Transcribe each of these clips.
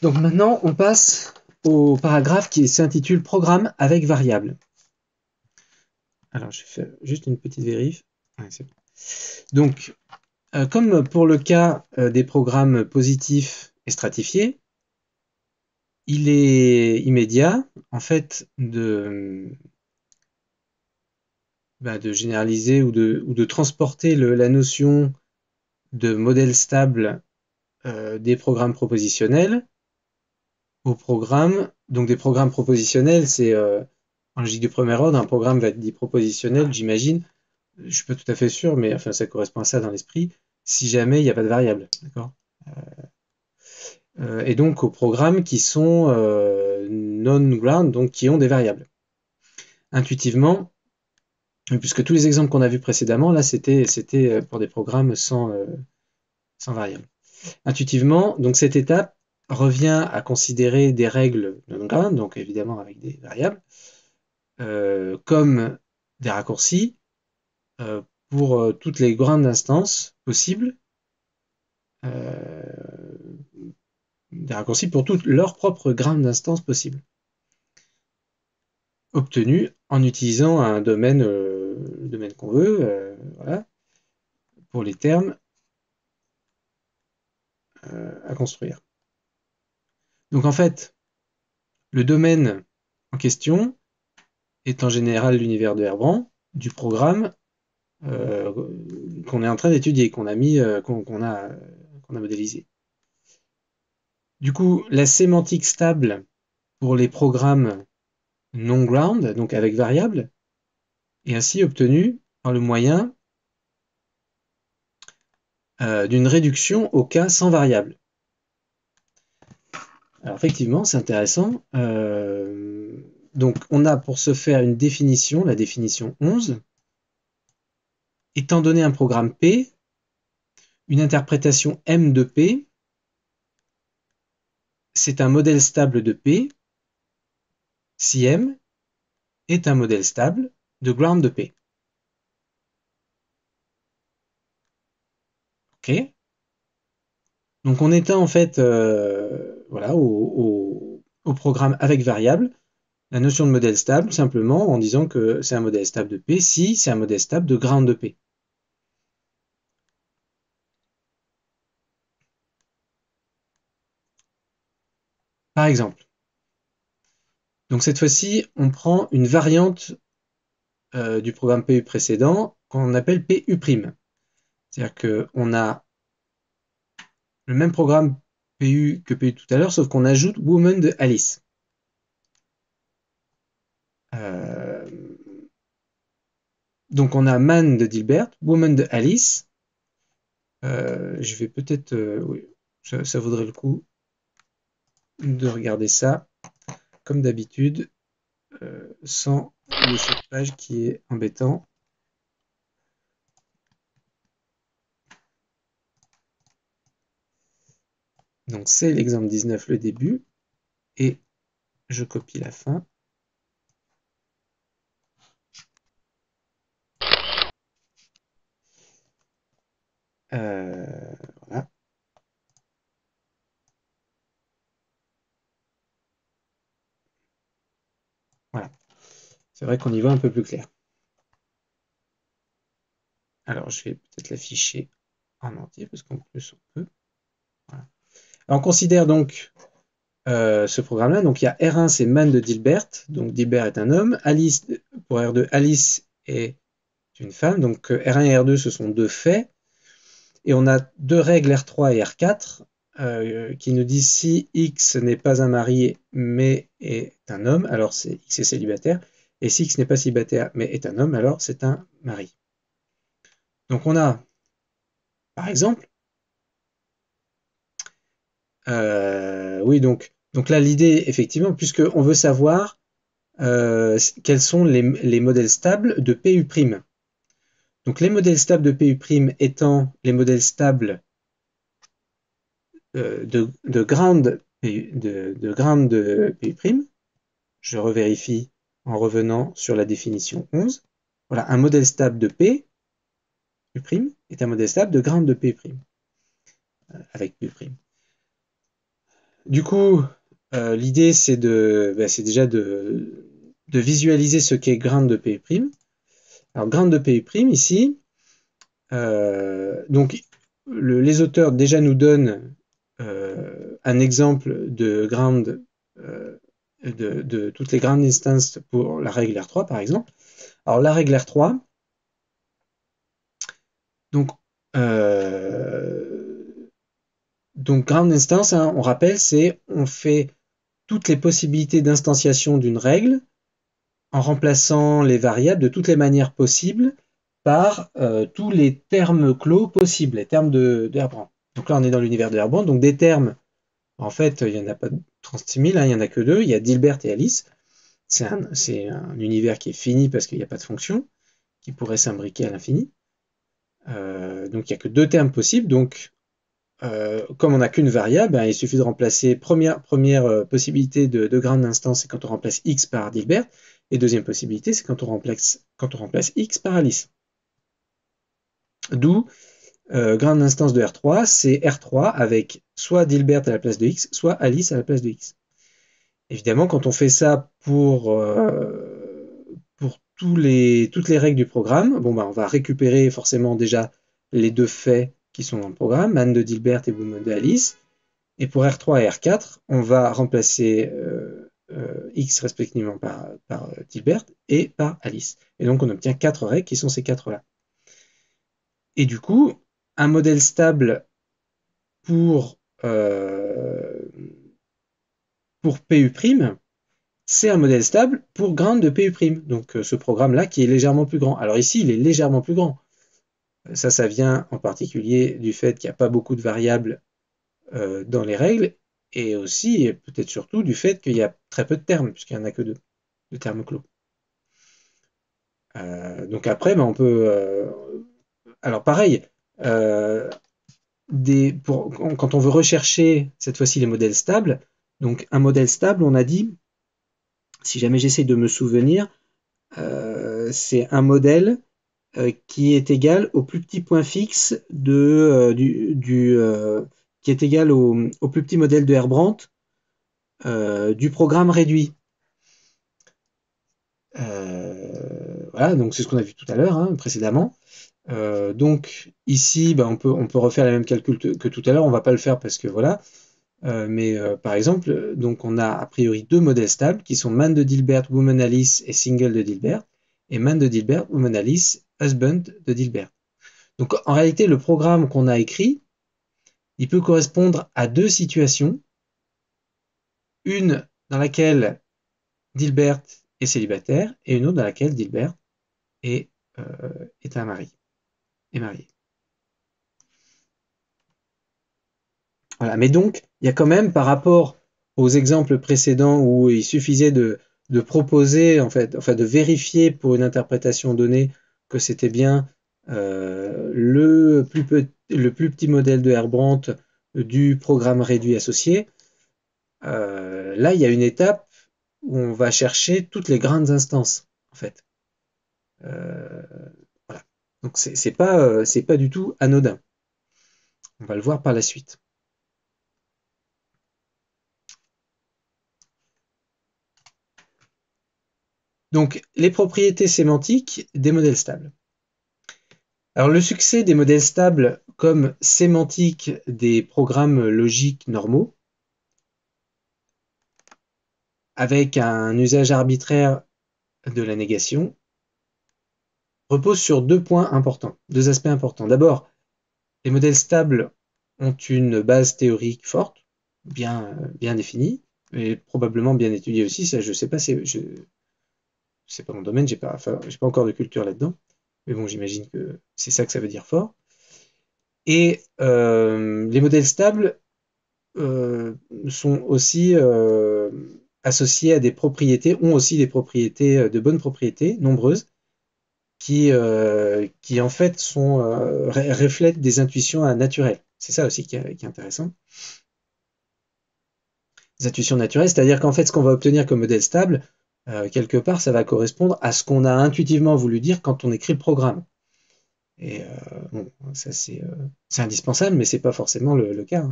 Donc maintenant, on passe au paragraphe qui s'intitule Programme avec variable. Alors, je fais juste une petite vérif. Ouais, c'est bon. Donc, comme pour le cas des programmes positifs et stratifiés, il est immédiat, en fait, de généraliser ou de transporter la notion de modèle stable des programmes propositionnels au programme. Donc des programmes propositionnels, c'est en logique du premier ordre, un programme va être dit propositionnel, j'imagine. Je suis pas tout à fait sûr, mais enfin ça correspond à ça dans l'esprit, si jamais il n'y a pas de variable. D'accord. Et donc aux programmes qui sont non-ground, donc qui ont des variables. Intuitivement, puisque tous les exemples qu'on a vus précédemment, là c'était pour des programmes sans variable. Intuitivement, donc cette étape revient à considérer des règles non-ground, donc évidemment avec des variables, comme des raccourcis pour toutes les grandes instances possibles, des raccourcis pour toutes leurs propres grandes instances possibles, obtenus en utilisant un domaine, le domaine qu'on veut, voilà, pour les termes à construire. Donc en fait, le domaine en question est en général l'univers de Herbrand du programme qu'on est en train d'étudier, qu'on a mis, qu'on a modélisé. Du coup, la sémantique stable pour les programmes non-ground, donc avec variable, est ainsi obtenue par le moyen d'une réduction au cas sans variable. Alors effectivement, c'est intéressant. Donc on a pour ce faire une définition, la définition 11. Étant donné un programme P, une interprétation M de P, c'est un modèle stable de P si M est un modèle stable de ground de P. Ok. Donc on éteint en fait voilà, au programme avec variable la notion de modèle stable simplement en disant que c'est un modèle stable de P si c'est un modèle stable de ground de P. Par exemple, donc cette fois-ci, on prend une variante du programme PU précédent qu'on appelle PU'. C'est-à-dire qu'on a le même programme PU que PU tout à l'heure, sauf qu'on ajoute Woman de Alice. Euh, donc on a Man de Dilbert, Woman de Alice. Je vais peut-être, oui, ça vaudrait le coup de regarder ça, comme d'habitude, sans le choc de page qui est embêtant. Donc c'est l'exemple 19, le début, et je copie la fin. Voilà. Voilà. C'est vrai qu'on y voit un peu plus clair. Alors, je vais peut-être l'afficher en entier, parce qu'en plus, on peut. Voilà. Alors, on considère donc ce programme-là. Donc, il y a R1, c'est Man de Dilbert. Donc, Dilbert est un homme. Alice, pour R2, Alice est une femme. Donc, R1 et R2, ce sont deux faits. Et on a deux règles R3 et R4 qui nous disent si X n'est pas un mari mais est un homme, alors c'est X est célibataire. Et si X n'est pas célibataire mais est un homme, alors c'est un mari. Donc on a, par exemple, oui, donc là l'idée, effectivement, puisqu'on veut savoir quels sont les modèles stables de PU'. Donc les modèles stables de PU' étant les modèles stables de ground de PU', je revérifie en revenant sur la définition 11. Voilà, un modèle stable de P, U' est un modèle stable de ground de P' avec P'. Du coup, l'idée c'est déjà de visualiser ce qu'est ground de PU'. Alors ground de PU' ici, donc les auteurs déjà nous donnent un exemple de ground de toutes les ground instances pour la règle R3 par exemple. Alors la règle R3, donc, euh, donc ground instance, hein, on rappelle, c'est on fait toutes les possibilités d'instanciation d'une règle en remplaçant les variables de toutes les manières possibles par tous les termes clos possibles, les termes de Herbrand. Donc là, on est dans l'univers de Herbrand, donc des termes, en fait, il n'y en a pas 36 000, hein, il n'y en a que deux, il y a Dilbert et Alice. C'est un univers qui est fini parce qu'il n'y a pas de fonction, qui pourrait s'imbriquer à l'infini. Donc il n'y a que deux termes possibles, donc comme on n'a qu'une variable, ben, il suffit de remplacer première possibilité de grande instance, c'est quand on remplace x par Dilbert, et deuxième possibilité, c'est quand on remplace x par Alice. D'où grande instance de R3, c'est R3 avec soit Dilbert à la place de x, soit Alice à la place de x. Évidemment, quand on fait ça pour toutes les règles du programme, bon, ben, on va récupérer forcément déjà les deux faits qui sont dans le programme, Man de Dilbert et Boom de Alice. Et pour R3 et R4, on va remplacer X respectivement par Dilbert et par Alice. Et donc on obtient quatre règles qui sont ces quatre-là. Et du coup, un modèle stable pour, euh, pour PU', c'est un modèle stable pour ground de PU'. Donc ce programme-là qui est légèrement plus grand. Alors ici, il est légèrement plus grand. Ça vient en particulier du fait qu'il n'y a pas beaucoup de variables dans les règles, et aussi, et peut-être surtout, du fait qu'il y a très peu de termes, puisqu'il n'y en a que deux, de termes clos. Donc après, ben, on peut... alors pareil, euh, quand on veut rechercher cette fois-ci les modèles stables, donc un modèle stable, on a dit, si jamais j'essaie de me souvenir, c'est un modèle qui est égal au plus petit point fixe qui est égal au plus petit modèle de Herbrandt du programme réduit. Voilà, donc c'est ce qu'on a vu tout à l'heure, hein, précédemment. Donc ici, ben, on peut refaire le même calcul que tout à l'heure. On va pas le faire parce que voilà. Mais par exemple, donc on a a priori deux modèles stables qui sont Man de Dilbert, Woman Alice et Single de Dilbert, et Man de Dilbert, Woman Alice, Husband de Dilbert. Donc en réalité, le programme qu'on a écrit, il peut correspondre à deux situations. Une dans laquelle Dilbert est célibataire et une autre dans laquelle Dilbert est, est un mari, est marié. Voilà. Mais donc, il y a quand même, par rapport aux exemples précédents où il suffisait de proposer, en fait, enfin de vérifier pour une interprétation donnée que c'était bien le plus petit modèle de Herbrandt du programme réduit associé, là, il y a une étape où on va chercher toutes les grandes instances, en fait. Euh, voilà. Donc, c'est pas du tout anodin. On va le voir par la suite. Donc, les propriétés sémantiques des modèles stables. Alors, le succès des modèles stables comme sémantique des programmes logiques normaux, avec un usage arbitraire de la négation, repose sur deux points importants, deux aspects importants. D'abord, les modèles stables ont une base théorique forte, bien définie, et probablement bien étudiée aussi. Ça, je sais pas, c'est pas mon domaine, j'ai pas encore de culture là-dedans. Mais bon, j'imagine que c'est ça que ça veut dire fort. Et les modèles stables sont aussi associés à des propriétés, ont aussi des propriétés, de bonnes propriétés, nombreuses, qui en fait reflètent des intuitions naturelles. C'est ça aussi qui est intéressant. Des intuitions naturelles, c'est-à-dire qu'en fait, ce qu'on va obtenir comme modèle stable, quelque part, ça va correspondre à ce qu'on a intuitivement voulu dire quand on écrit le programme. Et bon, ça c'est indispensable, mais c'est pas forcément le cas.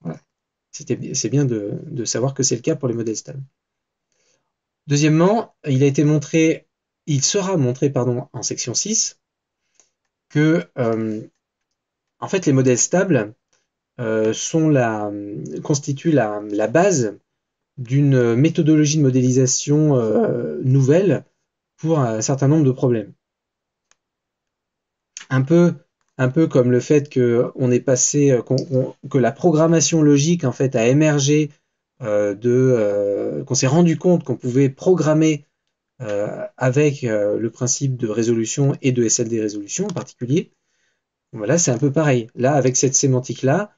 Voilà. C'est bien de savoir que c'est le cas pour les modèles stables. Deuxièmement, il sera montré pardon, en section 6 que en fait les modèles stables constituent la base d'une méthodologie de modélisation nouvelle pour un certain nombre de problèmes. Un peu comme le fait que la programmation logique en fait a émergé qu'on s'est rendu compte qu'on pouvait programmer avec le principe de résolution et de SLD résolution en particulier. Voilà, c'est un peu pareil. Là, avec cette sémantique-là,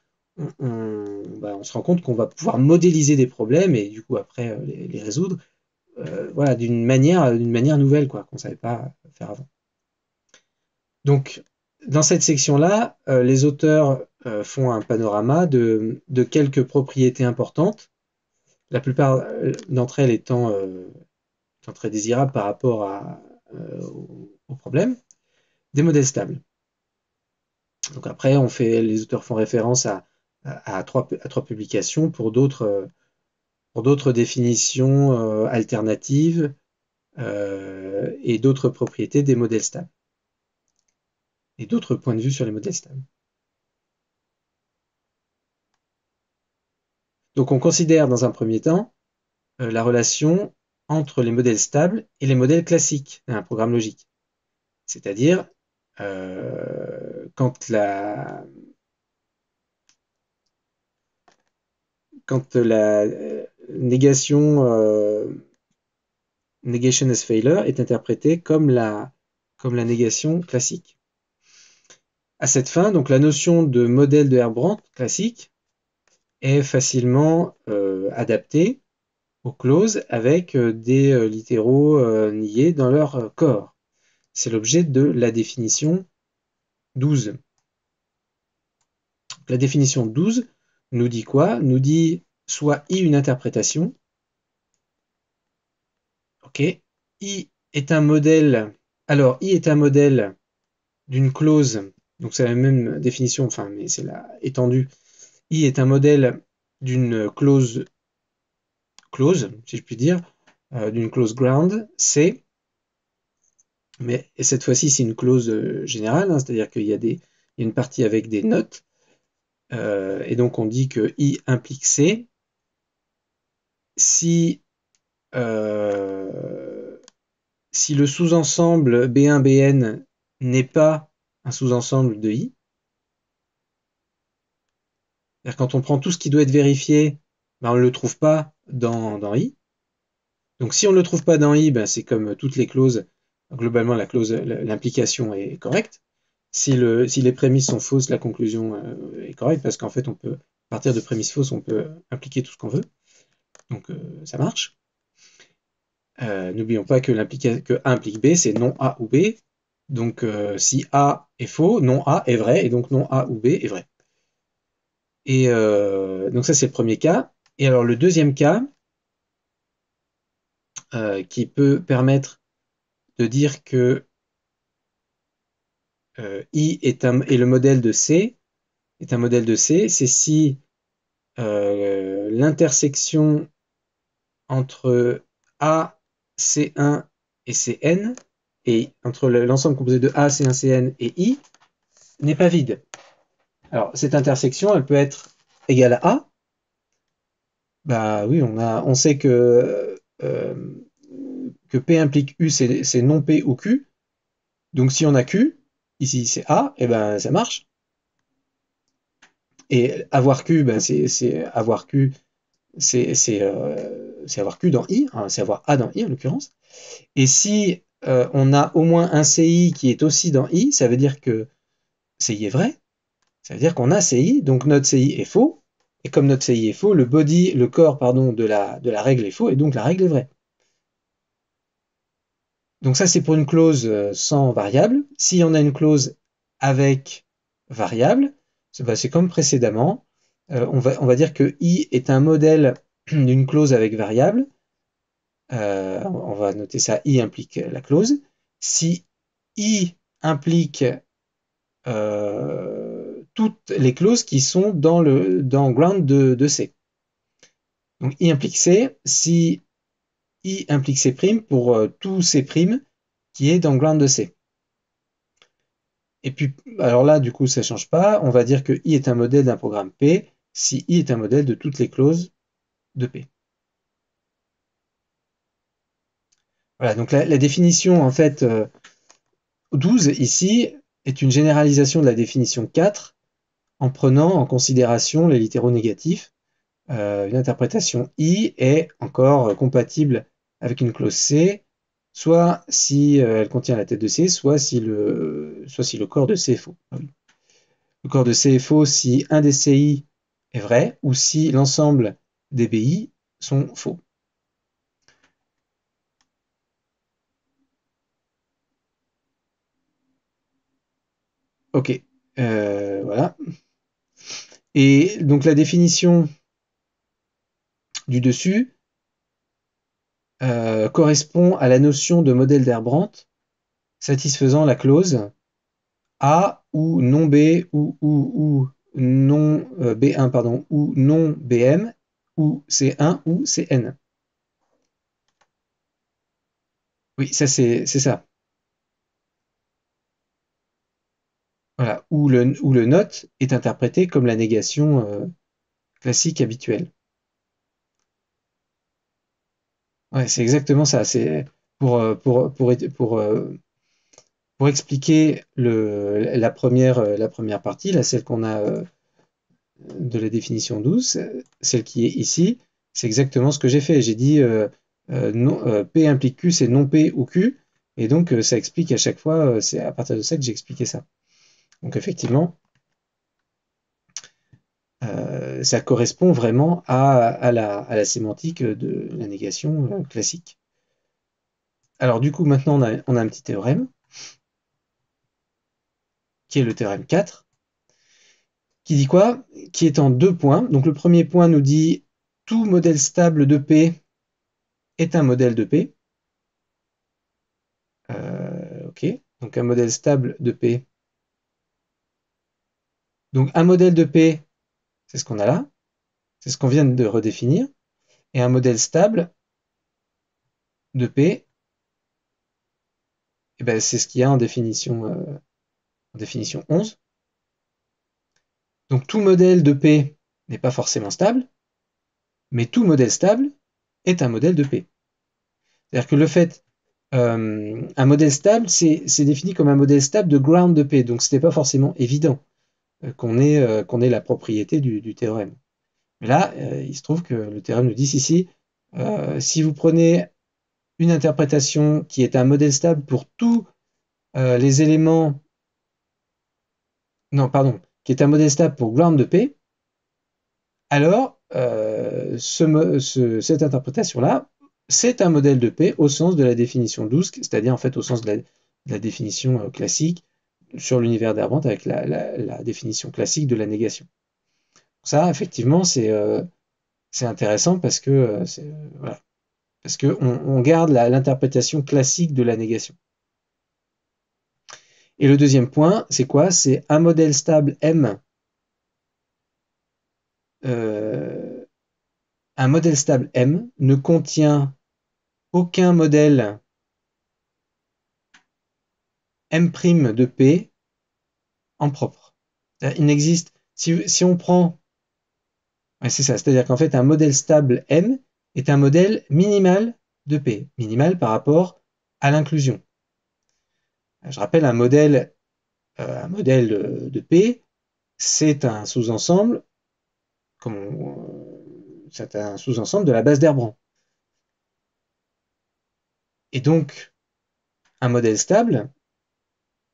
on se rend compte qu'on va pouvoir modéliser des problèmes et du coup après les résoudre voilà, d'une manière nouvelle quoi, qu'on ne savait pas faire avant. Donc, dans cette section-là, les auteurs font un panorama de quelques propriétés importantes, la plupart d'entre elles étant très désirables par rapport au problème, des modèles stables. Donc après, les auteurs font référence à trois publications pour d'autres définitions alternatives et d'autres propriétés des modèles stables et d'autres points de vue sur les modèles stables. Donc on considère dans un premier temps la relation entre les modèles stables et les modèles classiques d'un programme logique. C'est-à-dire quand la negation as failure est interprétée comme la négation classique. À cette fin, donc la notion de modèle de Herbrandt classique est facilement adaptée aux clauses avec des littéraux niés dans leur corps. C'est l'objet de la définition 12. La définition 12 nous dit quoi? Nous dit soit I une interprétation. Ok. I est un modèle. Alors, I est un modèle d'une clause. Donc, c'est la même définition, enfin, mais c'est la étendue. I est un modèle d'une clause, si je puis dire, d'une clause ground, C. Mais et cette fois-ci, c'est une clause générale, hein, c'est-à-dire qu'il y a une partie avec des notes. Et donc, on dit que I implique C. Si le sous-ensemble B1-Bn n'est pas un sous-ensemble de I, c'est-à-dire quand on prend tout ce qui doit être vérifié, ben on ne le trouve pas dans I. Donc si on ne le trouve pas dans I, ben c'est comme toutes les clauses, globalement l'implication est correcte. Si les prémices sont fausses, la conclusion est correcte, parce qu'en fait, à partir de prémices fausses, on peut impliquer tout ce qu'on veut. Donc ça marche. N'oublions pas que A implique B, c'est non A ou B. Donc si A est faux, non A est vrai, et donc non A ou B est vrai. Et donc ça c'est le premier cas. Et alors le deuxième cas, qui peut permettre de dire que I est le modèle de C, est un modèle de C, c'est si l'intersection entre A, C1 et Cn, et entre l'ensemble composé de A, C1, Cn et I, n'est pas vide. Alors, cette intersection, elle peut être égale à A. Bah oui, on sait que P implique U, c'est non P ou Q. Donc, si on a Q, ici c'est A, et ben ça marche. Et avoir Q, ben, c'est avoir Q, c'est avoir Q dans I, hein, c'est avoir A dans I en l'occurrence. Et si on a au moins un CI qui est aussi dans I, ça veut dire que CI est vrai, ça veut dire qu'on a CI, donc notre CI est faux, et comme notre CI est faux, le corps de la règle est faux, et donc la règle est vraie. Donc ça c'est pour une clause sans variable. Si on a une clause avec variable, c'est comme précédemment, on va dire que I est un modèle d'une clause avec variable. On va noter ça, I implique la clause. Si I implique toutes les clauses qui sont dans ground de C. Donc I implique C, si I implique C' pour tout C' qui est dans ground de C. Et puis, alors là, du coup, ça ne change pas. On va dire que I est un modèle d'un programme P si I est un modèle de toutes les clauses de P. Voilà, donc la définition, en fait, 12 ici, est une généralisation de la définition 4 en prenant en considération les littéraux négatifs. Une interprétation I est encore compatible avec une clause C, soit si elle contient la tête de C, soit si le corps de C est faux. Ah oui. Le corps de C est faux si un des CI est vrai ou si l'ensemble des BI sont faux. Ok, voilà. Et donc la définition du dessus correspond à la notion de modèle d'Herbrandt satisfaisant la clause A ou non B ou non B1 pardon ou non BM ou C1 ou CN. Oui, ça c'est ça. Voilà, où le not est interprété comme la négation classique habituelle. Ouais, c'est exactement ça. C'est pour expliquer la première partie, là, celle qu'on a de la définition 12, celle qui est ici, c'est exactement ce que j'ai fait. J'ai dit non, P implique Q, c'est non P ou Q, et donc ça explique à chaque fois, c'est à partir de ça que j'ai expliqué ça. Donc effectivement, ça correspond vraiment à la sémantique de la négation classique. Alors du coup, maintenant, on a un petit théorème, qui est le théorème 4, qui dit quoi? Qui est en deux points. Donc le premier point nous dit tout modèle stable de P est un modèle de P. Ok, donc un modèle stable de P. Donc un modèle de P, c'est ce qu'on a là, c'est ce qu'on vient de redéfinir. Et un modèle stable de P, eh ben, c'est ce qu'il y a en définition 11. Donc tout modèle de P n'est pas forcément stable, mais tout modèle stable est un modèle de P. C'est-à-dire que le fait, un modèle stable, c'est défini comme un modèle stable de ground de P. Donc ce n'est pas forcément évident qu'on ait la propriété du théorème. Mais là, il se trouve que le théorème nous dit ici, si vous prenez une interprétation qui est un modèle stable pour tous les éléments, non, pardon, qui est un modèle stable pour ground de P, alors cette interprétation-là, c'est un modèle de P au sens de la définition 12, c'est-à-dire en fait au sens de la définition classique sur l'univers d'Herbrandt avec la définition classique de la négation. Ça, effectivement, c'est intéressant parce que voilà, parce que on garde l'interprétation classique de la négation. Et le deuxième point, c'est quoi? C'est un modèle stable M. Un modèle stable M ne contient aucun modèle M' de P en propre. Il n'existe, si on prend, ouais, c'est ça, c'est-à-dire qu'en fait un modèle stable M est un modèle minimal de P, minimal par rapport à l'inclusion. Je rappelle un modèle de P, c'est un sous-ensemble, c'est un sous-ensemble de la base d'Herbrandt. Et donc, un modèle stable,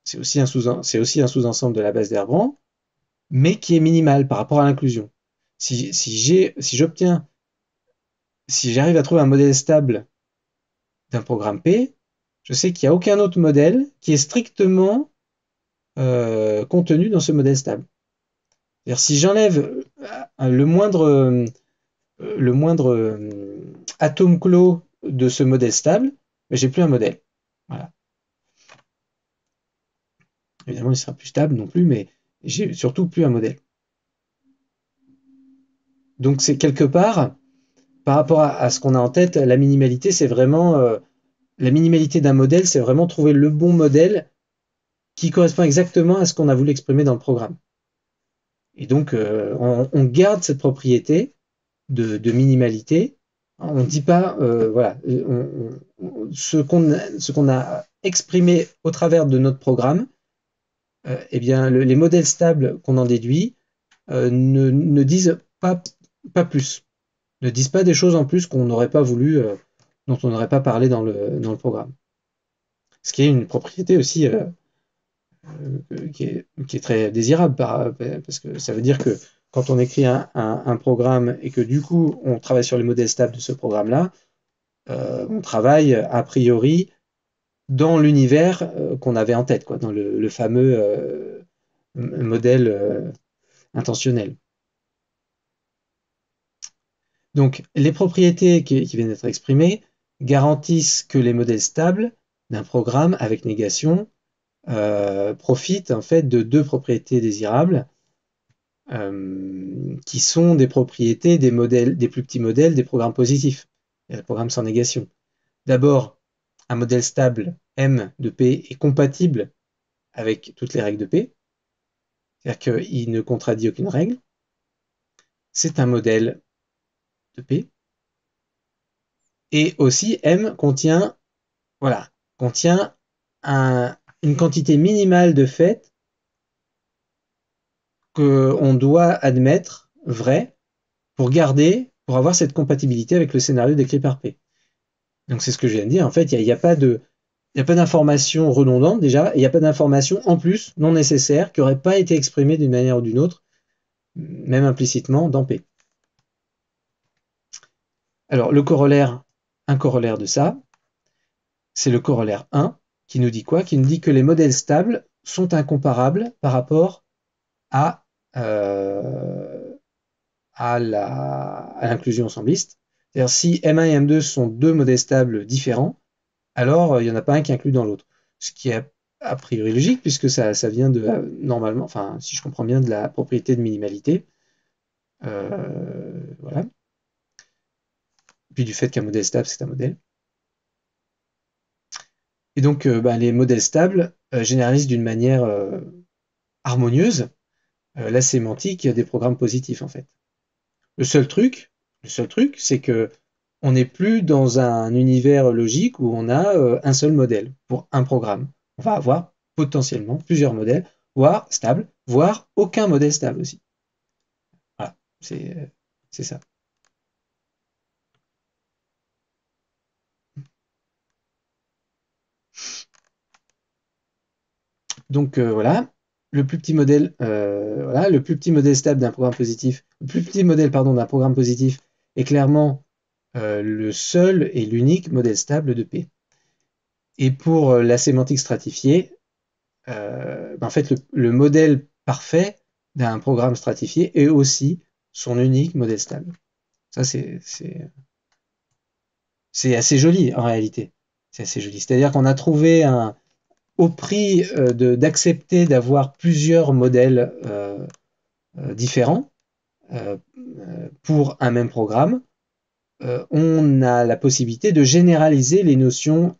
c'est aussi un sous-ensemble de la base d'Herbrandt, mais qui est minimal par rapport à l'inclusion. Si j'arrive à trouver un modèle stable d'un programme P, je sais qu'il n'y a aucun autre modèle qui est strictement contenu dans ce modèle stable. C'est-à-dire si j'enlève le moindre atome clos de ce modèle stable, ben, j'ai plus un modèle. Voilà. Évidemment, il sera plus stable non plus, mais j'ai surtout plus un modèle. Donc c'est quelque part, par rapport à ce qu'on a en tête, la minimalité, c'est vraiment la minimalité d'un modèle, c'est vraiment trouver le bon modèle qui correspond exactement à ce qu'on a voulu exprimer dans le programme. Et donc, on garde cette propriété de minimalité. On ne dit pas, voilà, ce qu'on a exprimé au travers de notre programme, eh bien, les modèles stables qu'on en déduit ne disent pas plus, ne disent pas des choses en plus qu'on n'aurait pas voulu, dont on n'aurait pas parlé dans le programme. Ce qui est une propriété aussi qui est très désirable parce que ça veut dire que quand on écrit un programme et que du coup on travaille sur les modèles stables de ce programme-là, on travaille a priori dans l'univers qu'on avait en tête, quoi, dans le fameux modèle intentionnel. Donc les propriétés qui viennent d'être exprimées garantissent que les modèles stables d'un programme avec négation profitent en fait de deux propriétés désirables qui sont des propriétés des modèles, des plus petits modèles des programmes positifs, des programmes sans négation. D'abord, un modèle stable M de P est compatible avec toutes les règles de P, c'est-à-dire qu'il ne contradit aucune règle. C'est un modèle de P. Et aussi, M contient, voilà, contient une quantité minimale de faits qu'on doit admettre vrai pour avoir cette compatibilité avec le scénario décrit par P. Donc c'est ce que je viens de dire. En fait, il n'y a pas d'informations redondantes déjà, et il n'y a pas d'informations en plus non nécessaires qui n'auraient pas été exprimées d'une manière ou d'une autre, même implicitement dans P. Alors un corollaire de ça, c'est le corollaire 1 qui nous dit quoi? Qui nous dit que les modèles stables sont incomparables par rapport à, euh, à l'inclusion ensembliste. C'est-à-dire si M1 et M2 sont deux modèles stables différents, alors il n'y en a pas un qui est inclus dans l'autre. Ce qui est a priori logique, puisque ça vient normalement, enfin, si je comprends bien, de la propriété de minimalité. Voilà. Puis du fait qu'un modèle stable, c'est un modèle. Et donc, les modèles stables généralisent d'une manière harmonieuse la sémantique des programmes positifs, en fait. Le seul truc, c'est que on n'est plus dans un univers logique où on a un seul modèle pour un programme. On va avoir potentiellement plusieurs modèles, voire stables, voire aucun modèle stable aussi. Voilà, c'est ça. Donc voilà, le plus petit modèle stable d'un programme positif, le plus petit modèle pardon d'un programme positif est clairement le seul et l'unique modèle stable de P. Et pour la sémantique stratifiée, en fait, le modèle parfait d'un programme stratifié est aussi son unique modèle stable. Ça, c'est assez joli en réalité. C'est assez joli. C'est-à-dire qu'on a trouvé au prix d'accepter d'avoir plusieurs modèles différents pour un même programme, on a la possibilité de généraliser les notions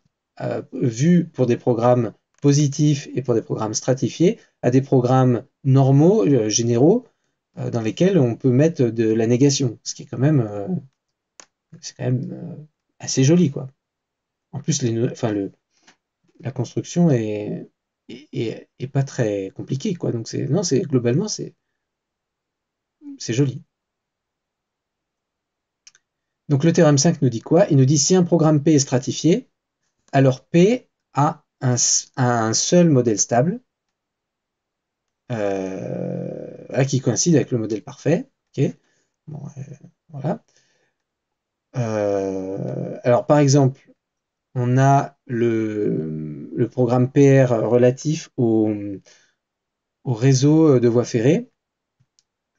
vues pour des programmes positifs et pour des programmes stratifiés à des programmes normaux, généraux, dans lesquels on peut mettre de la négation, ce qui est c'est quand même assez joli, quoi. En plus, la construction est pas très compliquée, quoi. Donc non, globalement, c'est joli. Donc le théorème 5 nous dit quoi? Il nous dit si un programme P est stratifié, alors P a un seul modèle stable qui coïncide avec le modèle parfait. Okay. Bon, voilà. Alors par exemple, on a le programme PR relatif au réseau de voies ferrées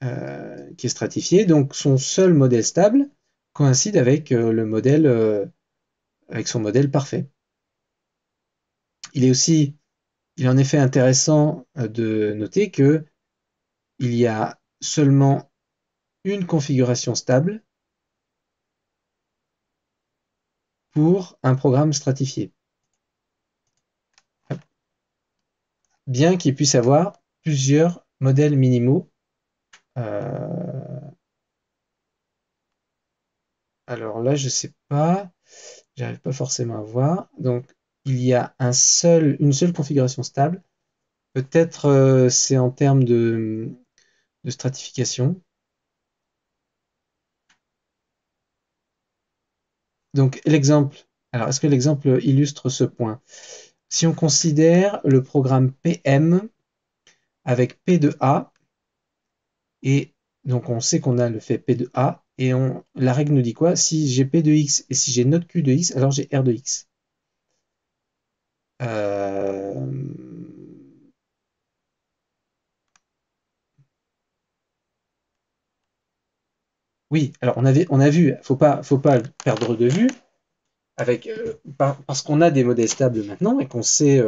qui est stratifié. Donc son seul modèle stable coïncide avec avec son modèle parfait. Il est en effet intéressant de noter que il y a seulement une configuration stable pour un programme stratifié. Bien qu'il puisse avoir plusieurs modèles minimaux. Alors là, je sais pas, j'arrive pas forcément à voir. Donc, il y a une seule configuration stable. Peut-être c'est en termes de stratification. Donc, l'exemple. Alors, est-ce que l'exemple illustre ce point? Si on considère le programme PM avec P de A, et donc on sait qu'on a le fait P de A, et la règle nous dit quoi? Si j'ai P de X et si j'ai note Q de X, alors j'ai R de X. Euh, Oui, alors on a vu, faut pas perdre de vue, parce qu'on a des modèles stables maintenant et qu'on sait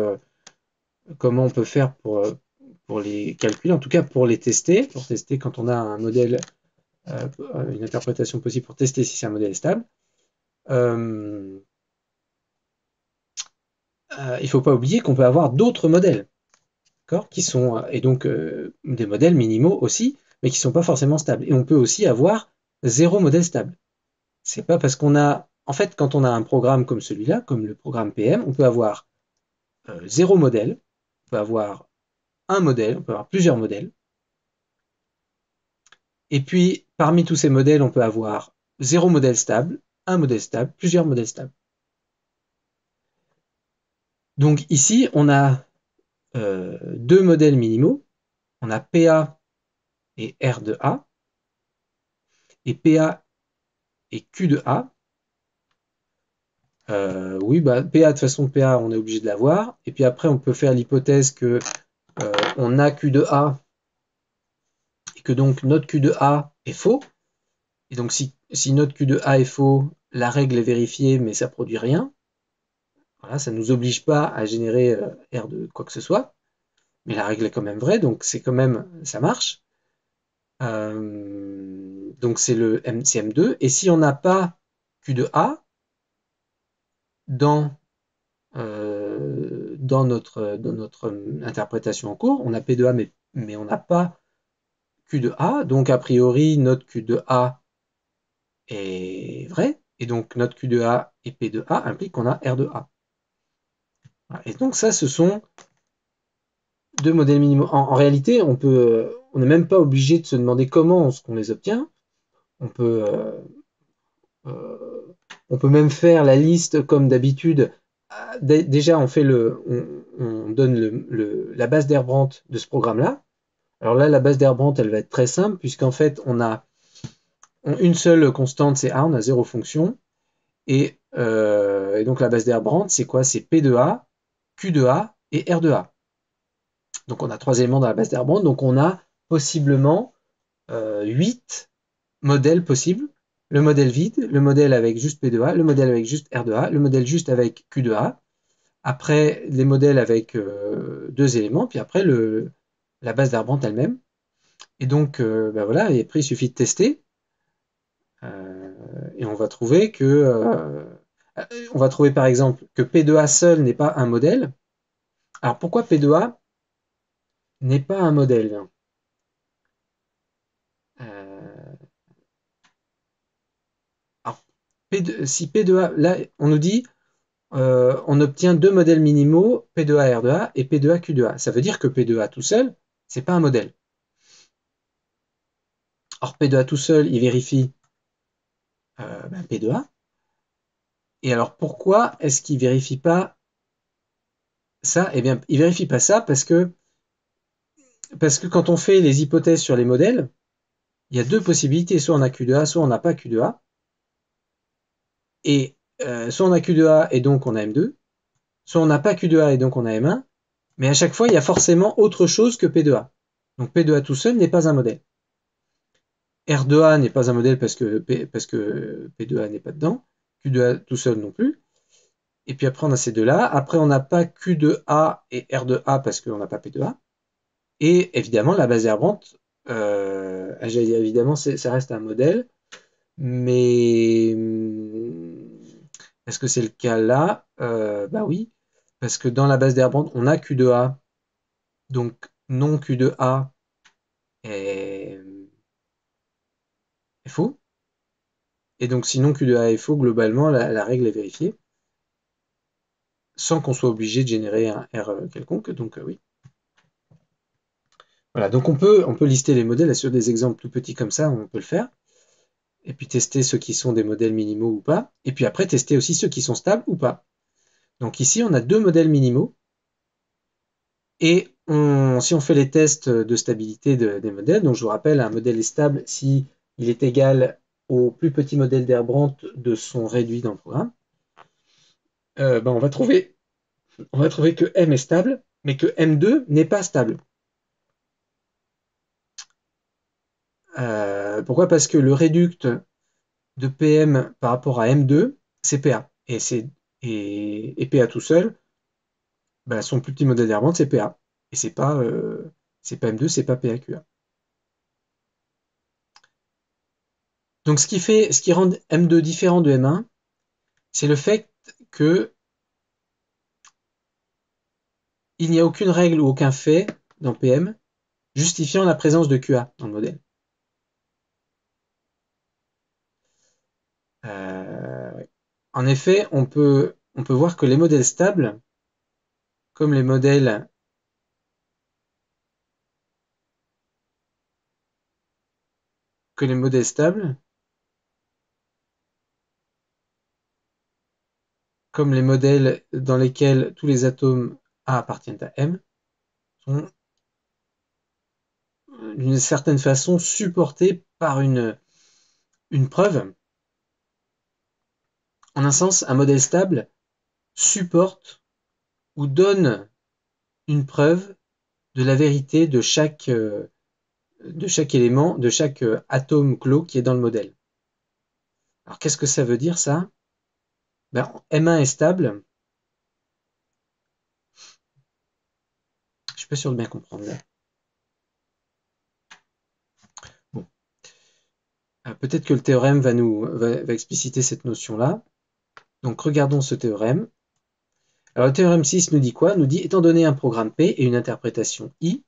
comment on peut faire pour les calculer, en tout cas pour tester quand on a un modèle, une interprétation possible pour tester si c'est un modèle stable. Il ne faut pas oublier qu'on peut avoir d'autres modèles, d'accord, qui sont, et donc des modèles minimaux aussi, mais qui ne sont pas forcément stables. Et on peut aussi avoir zéro modèle stable. C'est pas parce qu'on a, en fait, quand on a un programme comme celui-là, comme le programme PM, on peut avoir zéro modèle, on peut avoir un modèle, on peut avoir plusieurs modèles. Et puis, parmi tous ces modèles, on peut avoir zéro modèle stable, un modèle stable, plusieurs modèles stables. Donc ici, on a deux modèles minimaux. On a PA et R de A, et PA et Q de A. Oui, bah, PA, de toute façon, PA, on est obligé de l'avoir. Et puis après, on peut faire l'hypothèse que on a Q de A et que donc notre Q de A est faux. Et donc si notre Q de A est faux, la règle est vérifiée, mais ça produit rien. Voilà, ça ne nous oblige pas à générer R de quoi que ce soit, mais la règle est quand même vraie, donc c'est quand même, ça marche. Donc c'est le MCM2. Et si on n'a pas Q de A dans notre interprétation en cours, on a P de A, mais on n'a pas Q de A, donc a priori notre Q de A est vrai, et donc notre Q de A et P de A implique qu'on a R de A. Et donc ça, ce sont deux modèles minimaux. En réalité, on n'est même pas obligé de se demander comment on les obtient. On peut, euh, euh, on peut même faire la liste comme d'habitude. Déjà, on donne la base d'Herbrandt de ce programme-là. Alors là, la base d'Herbrandt, elle va être très simple, puisqu'en fait, on a une seule constante, c'est A, on a zéro fonction. Et donc la base d'Herbrandt, c'est quoi? C'est P de A, Q de A et R de A. Donc on a trois éléments dans la base d'Herbrandt, donc on a possiblement 8 modèles possibles. Le modèle vide, le modèle avec juste P de A, le modèle avec juste R de A, le modèle juste avec Q de A. Après, les modèles avec deux éléments, puis après la base d'Herbrandt elle-même. Et donc, ben voilà, et après il suffit de tester. Et on va trouver on va trouver par exemple que P de A seul n'est pas un modèle. Alors pourquoi P de A n'est pas un modèle? euh, alors, si P de A, là on nous dit on obtient deux modèles minimaux, P de A R de A et P de A Q de A. Ça veut dire que P de A tout seul, c'est pas un modèle. Or P de A tout seul, il vérifie P de A. Et alors pourquoi est-ce qu'il vérifie pas ça? Eh bien, il vérifie pas ça parce que quand on fait les hypothèses sur les modèles, il y a deux possibilités, soit on a Q de A, soit on n'a pas Q de A. Et soit on a Q de A et donc on a M2, soit on n'a pas Q de A et donc on a M1, mais à chaque fois il y a forcément autre chose que P de A. Donc P de A tout seul n'est pas un modèle. R de A n'est pas un modèle parce que P de A n'est pas dedans, Q de A tout seul non plus. Et puis après on a ces deux-là. Après on n'a pas Q de A et R de A parce qu'on n'a pas P de A. Et évidemment la base Herbrandt, évidemment ça reste un modèle, mais Est-ce que c'est le cas là? Bah oui, parce que dans la base d'Airband, on a Q de A, donc non Q de A est, est faux. Et donc si non Q de A est faux, globalement, la règle est vérifiée, sans qu'on soit obligé de générer un R quelconque, donc oui. Voilà, donc on peut lister les modèles sur des exemples tout petits comme ça, on peut le faire. Et puis tester ceux qui sont des modèles minimaux ou pas. Et puis après, tester aussi ceux qui sont stables ou pas. Donc ici, on a deux modèles minimaux. Et si on fait les tests de stabilité des modèles, donc je vous rappelle, un modèle est stable si il est égal au plus petit modèle d'Airbrandt de son réduit dans le programme. Ben on va trouver que M est stable, mais que M2 n'est pas stable. Pourquoi? Parce que le réduct de PM par rapport à M2, c'est PA. Et PA tout seul, ben, son plus petit modèle d'Airbrandt, c'est PA. Et c'est pas M2, c'est pas PAQA. Donc ce qui rend M2 différent de M1, c'est le fait que il n'y a aucune règle ou aucun fait dans PM justifiant la présence de QA dans le modèle. Ouais. En effet, on peut voir que les modèles stables, comme les modèles stables, comme les modèles dans lesquels tous les atomes A appartiennent à M, sont d'une certaine façon supportés par une preuve. En un sens, un modèle stable supporte ou donne une preuve de la vérité de chaque élément, de chaque atome clos qui est dans le modèle. Alors qu'est-ce que ça veut dire ça? Ben, M1 est stable. Je suis pas sûr de bien comprendre là. Bon. Peut-être que le théorème va expliciter cette notion-là. Donc regardons ce théorème. Alors le théorème 6 nous dit quoi? Nous dit, étant donné un programme P et une interprétation I,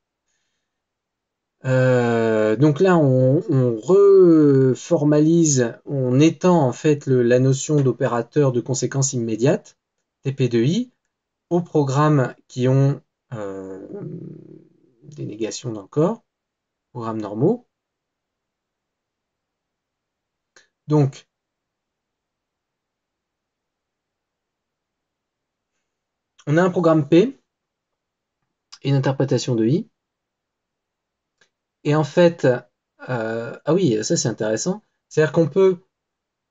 donc là on reformalise, on étend en fait la notion d'opérateur de conséquence immédiate, TP de I, aux programmes qui ont des négations dans le corps, programmes normaux. Donc, on a un programme P et une interprétation de I. Et en fait, ah oui, ça c'est intéressant. C'est-à-dire qu'on peut,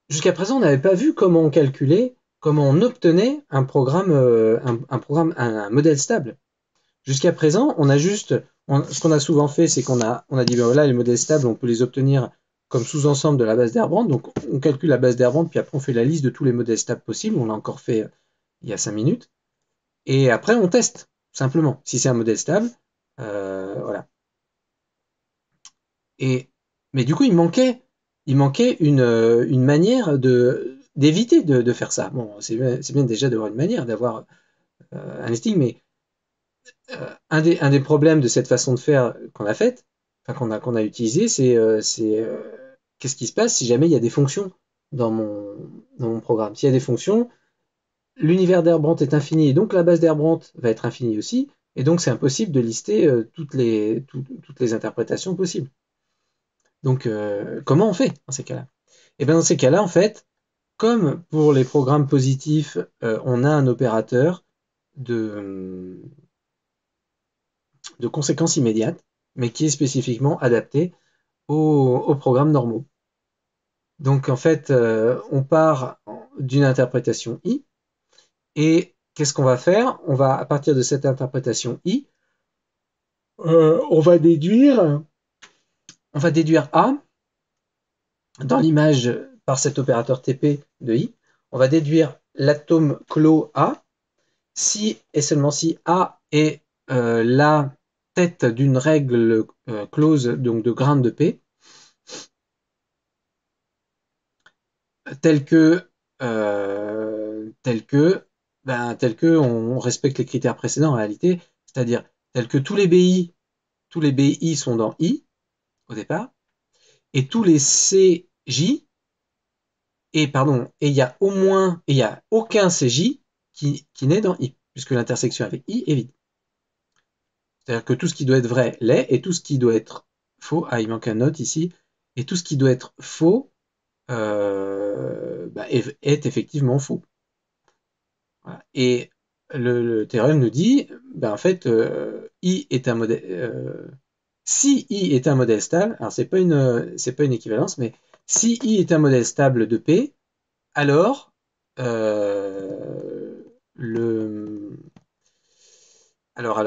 jusqu'à présent, on n'avait pas vu comment on calculait, comment on obtenait un programme, un modèle stable. Jusqu'à présent, on a juste, ce qu'on a souvent fait, c'est qu'on a dit, ben voilà, les modèles stables, on peut les obtenir comme sous-ensemble de la base d'Airbrandt. Donc, on calcule la base d'Airbrandt, puis après, on fait la liste de tous les modèles stables possibles. On l'a encore fait il y a 5 minutes. Et après, on teste, simplement, si c'est un modèle stable. Voilà. Mais du coup, il manquait une manière d'éviter de faire ça. Bon, c'est bien déjà d'avoir une manière, d'avoir un listing, mais un des problèmes de cette façon de faire qu'on a faite, enfin qu'on a utilisé, c'est qu'est-ce qui se passe si jamais il y a des fonctions dans mon programme. S'il y a des fonctions, l'univers d'Airbrandt est infini, et donc la base d'Airbrandt va être infinie aussi, et donc c'est impossible de lister toutes les interprétations possibles. Donc, comment on fait dans ces cas-là? Et bien dans ces cas-là, en fait, comme pour les programmes positifs, on a un opérateur de, de conséquences immédiates, mais qui est spécifiquement adapté aux programmes normaux. Donc en fait, on part d'une interprétation I, et qu'est-ce qu'on va faire? On va, à partir de cette interprétation I, on va déduire A dans l'image par cet opérateur TP de I. On va déduire l'atome clos A si et seulement si A est la tête d'une règle close, donc de grande de P, telle que tel que on respecte les critères précédents en réalité, c'est-à-dire tel que tous les BI sont dans I au départ, et tous les CJ, et il y a aucun CJ qui n'est dans I, puisque l'intersection avec I est vide. C'est-à-dire que tout ce qui doit être vrai l'est, et tout ce qui doit être faux, il manque un note ici, et tout ce qui doit être faux est effectivement faux. Voilà. Et le théorème nous dit, en fait, I est un modèle. Si I est un modèle stable, alors c'est pas une équivalence, mais si I est un modèle stable de P, alors euh, le alors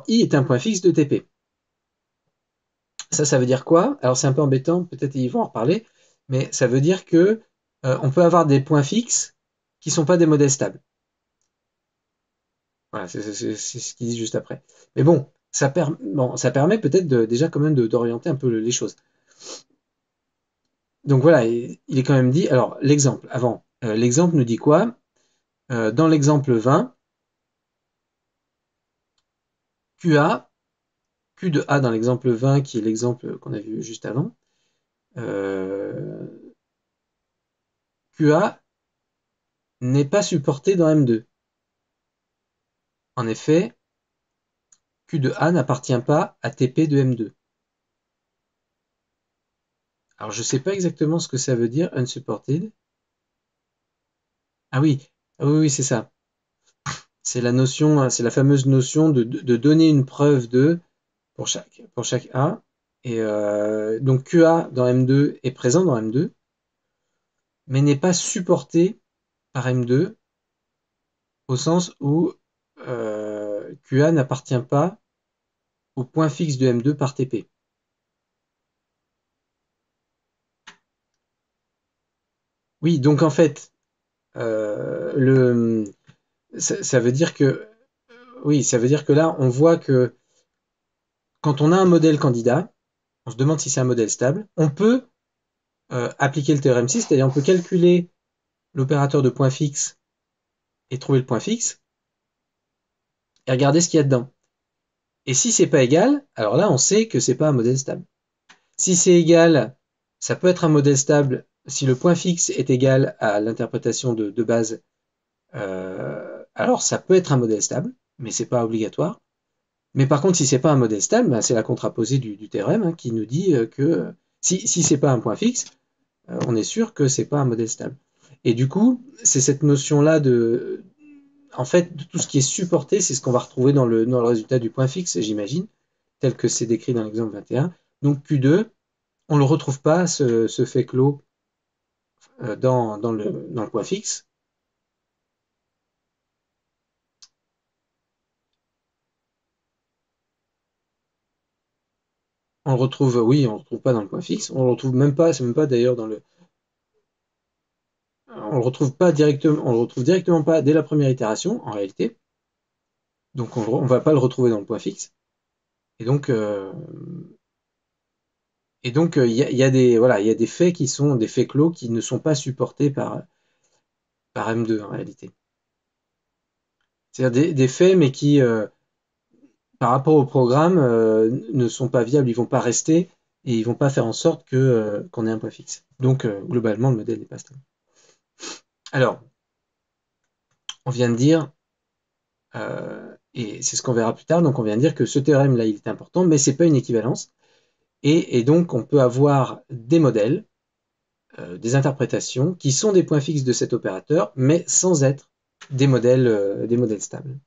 I est un point fixe de TP. Ça veut dire quoi? Alors c'est un peu embêtant, peut-être ils vont en reparler, mais ça veut dire que on peut avoir des points fixes qui sont pas des modèles stables. Voilà, c'est ce qu'ils disent juste après. Mais bon, ça permet peut-être déjà quand même d'orienter un peu les choses. Donc voilà, il est quand même dit. Alors l'exemple avant, l'exemple nous dit quoi? Dans l'exemple 20, QA, Q de A dans l'exemple 20, qui est l'exemple qu'on a vu juste avant, euh, QA n'est pas supporté dans M2. En effet, Q de A n'appartient pas à TP de M2. Alors je ne sais pas exactement ce que ça veut dire unsupported. Ah oui, oui, c'est ça. C'est la notion, c'est la fameuse notion de donner une preuve de pour chaque A. Et donc QA dans M2 est présent dans M2, mais n'est pas supporté par M2 au sens où QA n'appartient pas au point fixe de M2 par TP. Oui, donc en fait, ça veut dire que oui, ça veut dire que là, on voit que quand on a un modèle candidat, on se demande si c'est un modèle stable, on peut appliquer le théorème 6, c'est-à-dire on peut calculer l'opérateur de point fixe et trouver le point fixe et regarder ce qu'il y a dedans. Et si c'est pas égal, alors là on sait que c'est pas un modèle stable. Si c'est égal, ça peut être un modèle stable si le point fixe est égal à l'interprétation de base. Alors ça peut être un modèle stable, mais c'est pas obligatoire. Mais par contre, si c'est pas un modèle stable, c'est la contraposée du théorème qui nous dit que si c'est pas un point fixe, on est sûr que c'est pas un modèle stable. Et du coup, c'est cette notion-là en fait, de tout ce qui est supporté, c'est ce qu'on va retrouver dans le résultat du point fixe, j'imagine, tel que c'est décrit dans l'exemple 21. Donc Q2, on ne le retrouve pas, ce fait clos, dans le point fixe. On le retrouve, oui, on le retrouve pas dans le point fixe. On le retrouve même pas, c'est même pas d'ailleurs on le retrouve pas directement, on le retrouve directement pas dès la première itération, en réalité. Donc on va pas le retrouver dans le point fixe. Et donc, il y a des, voilà, il y a des faits qui sont des faits clos qui ne sont pas supportés par M2 en réalité. C'est-à-dire des faits, mais qui, par rapport au programme, ne sont pas viables, ils vont pas rester et ils vont pas faire en sorte qu'on ait un point fixe. Donc, globalement, le modèle n'est pas stable. Alors, on vient de dire, et c'est ce qu'on verra plus tard, donc on vient de dire que ce théorème-là, il est important, mais c'est pas une équivalence. Et donc, on peut avoir des modèles, des interprétations qui sont des points fixes de cet opérateur, mais sans être des modèles stables.